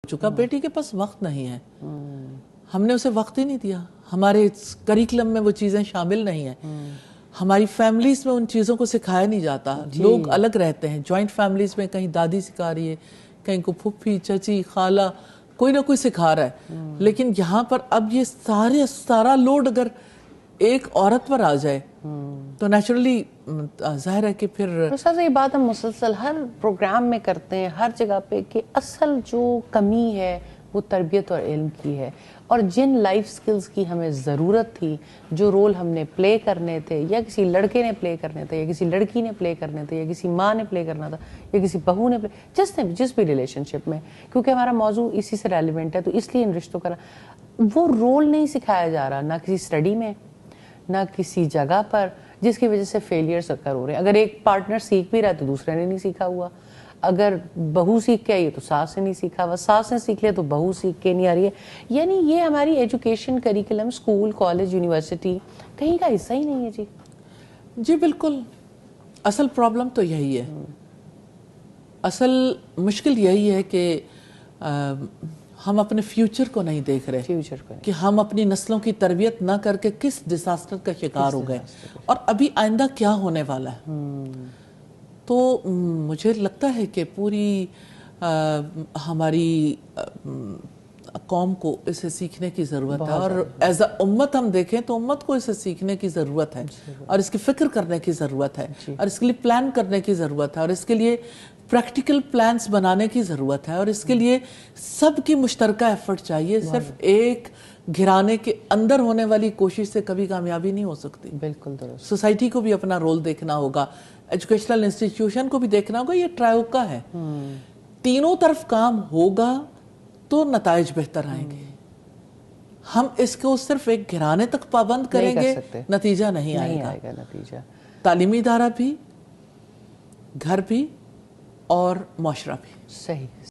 چکا. بیٹی کے پاس وقت نہیں ہے, ہم نے اسے وقت ہی نہیں دیا, ہمارے کریکلم میں وہ چیزیں شامل نہیں ہیں, ہماری فیملیز میں ان چیزوں کو سکھایا نہیں جاتا. لوگ الگ رہتے ہیں, جوائنٹ فیملیز میں کہیں دادی سکھا رہی ہے, کہیں کو پھپھی چچی خالہ کوئی نہ کوئی سکھا رہا ہے, لیکن یہاں پر اب یہ سارا لوڈ اگر ایک عورت پر آ جائے تو نیچرلی ظاہر ہے کہ پھر استاذ یہ بات ہم مسلسل ہر پروگرام میں کرتے ہیں, ہر جگہ پہ, کہ اصل جو کمی ہے وہ تربیت اور علم کی ہے, اور جن لائف سکلز کی ہمیں ضرورت تھی, جو رول ہم نے پلے کرنے تھے, یا کسی لڑکے نے پلے کرنے تھے, یا کسی لڑکی نے پلے کرنے تھے, یا کسی ماں نے پلے کرنا تھا, یا کسی بہو نے جس بھی ریلیشن شپ میں, کیونکہ ہمارا موضوع اسی سے ریلیونٹ ہے تو اس لیے ان رشتوں کا وہ رول نہیں سکھایا جا رہا, نہ کسی اسٹڈی میں, نہ کسی جگہ پر, جس کی وجہ سے فیلیئرز اکر ہو رہے ہیں. اگر ایک پارٹنر سیکھ بھی رہا ہے تو دوسرے نے نہیں سیکھا ہوا, اگر بہو سیکھ کے آئی ہے تو ساس نے نہیں سیکھا ہوا, ساس نے سیکھ لیا تو بہو سیکھ کے نہیں آ رہی ہے. یعنی یہ ہماری education curriculum, school, college, university کہیں کا حصہ ہی نہیں ہے. جی بالکل, اصل پرابلم تو یہی ہے, اصل مشکل یہی ہے کہ ہم اپنے فیوچر کو نہیں دیکھ رہے, کہ ہم اپنی نسلوں کی تربیت نہ کر کے کس ڈیزاسٹر کا شکار ہو گئے, اور ابھی آئندہ کیا ہونے والا ہے. تو مجھے لگتا ہے کہ پوری ہماری قوم کو اسے سیکھنے کی ضرورت ہے, اور ایز اے امت ہم دیکھیں تو امت کو اسے سیکھنے کی ضرورت ہے, اور اس کی فکر کرنے کی ضرورت ہے, اور اس کے لیے پلان کرنے کی ضرورت ہے, اور اس کے لیے پریکٹیکل پلانز بنانے کی ضرورت ہے, اور اس کے لیے سب کی مشترکہ ایفرٹ چاہیے. صرف ایک گھرانے کے اندر ہونے والی کوشش سے کبھی کامیابی نہیں ہو سکتی. بالکل درست. سوسائٹی کو بھی اپنا رول دیکھنا ہوگا, ایجوکیشنل انسٹیٹیوشن کو بھی دیکھنا ہوگا, یہ ٹرائیوکا ہے, تینوں طرف کام ہوگا تو نتائج بہتر آئیں گے. ہم اس کو صرف ایک گھرانے تک پابند کریں گے, نتیجہ نہیں آئے گا. تعلیمی ادارہ بھی, گھر بھی, اور معاشرہ بھی. صحیح.